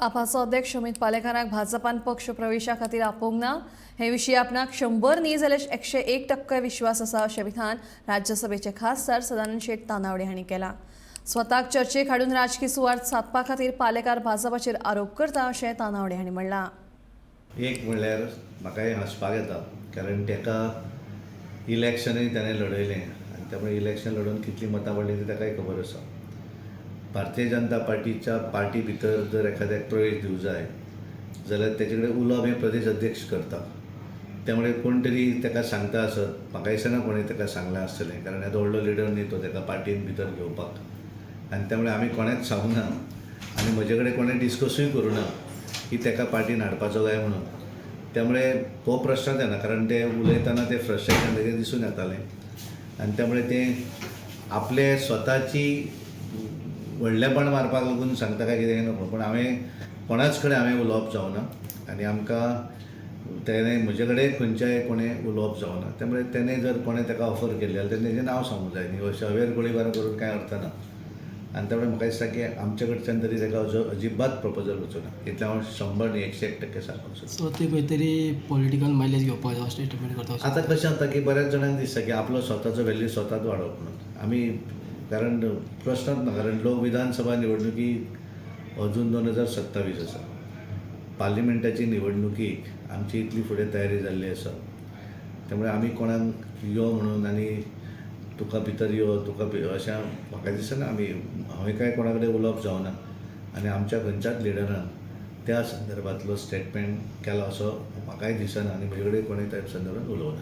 आपाचो अध्यक्ष अमित पालेकाराक भाजपान पक्ष प्रवेशा खातीर आपोवंक ना हे विशीं आपणाक 100 न्ही जाल्यार 101% विश्वास आसा अशें विधान राज्यसभेचे खासदार सदानंद शेट तानावडे हांणी केलां. स्वताक चर्चेक हाडून राजकी सुवात साधपा खातीर पालेकार भाजपाचेर आरोप करता अशें तानावडे हांणी म्हणलां. एक म्हणल्यार म्हाकाय हांसपाक येता, कारण ताका इलेक्शनूय ताणें लढयलें आनी त्यामुळे इलेक्शन लढोवन कितलीं मतां पडलीं तें ताकाय खबर आसा. भारतीय जनता पार्टीच्या पार्टी भितर जर एखाद्याक प्रवेश दिवंक जाय जाल्यार तेचे कडेन उलोवप हें प्रदेश अध्यक्ष करता. त्यामुळे कोण तरी ताका सांगता आसत, म्हाका दिसना कोणें ताका सांगलें आसतलें, कारण येदो व्हडलो लिडर न्ही तो ताका पार्टीन भितर घेवपाक. आनी त्यामुळे आमी कोणेंच सांगूंक ना आनी म्हजे कडेन कोणें डिस्कसूय करूं ना की ताका पार्टीन हाडपाचो काय म्हणून. त्यामुळे हो प्रश्नच येना, कारण ते उलयतना ते फ्रस्ट्रेशन तेजें दिसून येतालें आनी त्यामुळे ते आपले स्वताची व्हडलेपण मारपाक लागून सांगता काय कितें नको, पूण हांवें कोणाच कडेन उलोवप जावना आनी आमकां तेणें म्हजे कडेन खंयच्याय कोणें उलोवप जावना. त्यामुळे तेणें जर कोणें ताका ऑफर केल्ली जाल्यार तेणें तेजें नांव सांगूंक जाय न्ही. अशें हवेर गोळीबार करून कांय अर्थ ना. आनी त्यामुळे म्हाका दिसता की आमचे कडच्यान तरी ताका अजिबात प्रपोजल वचूना. इतलें हांव 100 न्ही 101% सांगूंक सोदता. सो ते खंय तरी पॉलिटिकल मायलेज घेवपाक जाय स्टेटमेंट करता. आतां कशें जाता की बऱ्याच जाणांक दिसता की आपलो स्वताचो व्हॅल्यू स्वताच वाडोवप म्हणून. आमी कारण प्रश्नच ना, कारण लोक विधानसभा निवडणुकीक अजून 2027 आसा. पार्लिमेंटाची निवडणुकीक आमची इतली फुडें तयारी जाल्ली आसा. त्यामुळे आमी कोणाक यो म्हणून आनी तुका भितर यो तुका अशें म्हाका दिसना. हांवें काय कोणा कडेन उलोवप जावना आनी आमच्या खंयच्याच लिडरान त्या संदर्भांतलो स्टेटमेंट केलो असो म्हाकाय दिसना आनी म्हजे कडेन कोणें त्या संदर्भांत उलोवना.